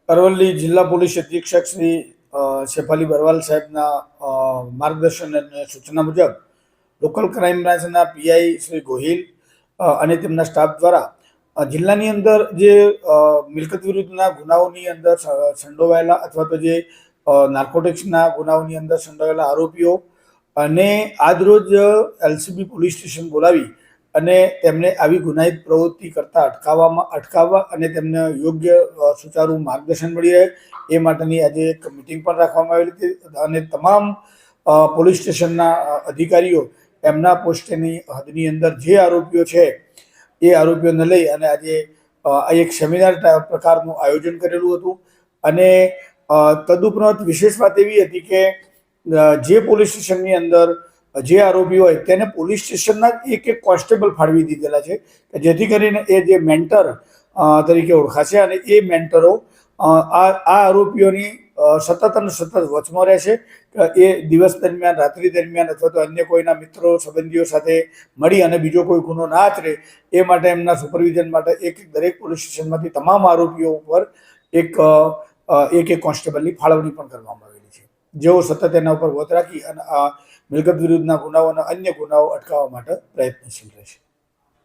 અરવલ્લી જિલ્લા પોલીસ અધિક્ષક શ્રી શેફાલી બરવાલ સાહેબના માર્ગદર્શન અને સૂચના મુજબ લોકલ ક્રાઇમ બ્રાન્ચના પીઆઈ શ્રી ગોહિલ અને તેમના સ્ટાફ દ્વારા જિલ્લાની અંદર જે મિલકત વિરુદ્ધના ગુનાઓની અંદર સંડોવાયેલા અથવા તો જે નાર્કોટિક્સના ગુનાઓની અંદર સંડોવાયેલા આરોપીઓ અને આજરોજ એલસીબી પોલીસ સ્ટેશન બોલાવી અને તેમને આવી ગુનાહિત પ્રવૃત્તિ કરતા અટકાવવા અને તેમને યોગ્ય સુચારુ માર્ગદર્શન મળી રહે એ માટેની આજે એક મિટિંગ પણ રાખવામાં આવેલી હતી અને તમામ પોલીસ સ્ટેશનના અધિકારીઓ એમના પોસ્ટની હદની અંદર જે આરોપીઓ છે એ આરોપીઓને લઈ અને આજે એક સેમિનાર પ્રકારનું આયોજન કરેલું હતું અને તદુપરાંત વિશેષ વાત એવી હતી કે જે પોલીસ સ્ટેશનની અંદર જે આરોપી હોય તેને પોલીસ સ્ટેશનના એક કોન્સ્ટેબલ ફાળવી દીધેલા છે જેથી કરીને એ જે મેન્ટર તરીકે ઓળખાશે અને એ મેન્ટરો આ આરોપીઓની સતત અને સતત વચમાં રહેશે એ દિવસ દરમિયાન રાત્રિ દરમિયાન અથવા તો અન્ય કોઈના મિત્રો સંબંધીઓ સાથે મળી અને બીજો કોઈ ગુનો ના આચરે એ માટે એમના સુપરવિઝન માટે દરેક પોલીસ સ્ટેશનમાંથી તમામ આરોપીઓ ઉપર એક કોન્સ્ટેબલની ફાળવણી પણ કરવામાં આવેલી છે જેઓ સતત એના ઉપર વોચ રાખી અને આ મિલકત વિરુદ્ધના ગુનાઓ અને અન્ય ગુનાઓ અટકાવવા માટે પ્રયત્નશીલ રહેશે।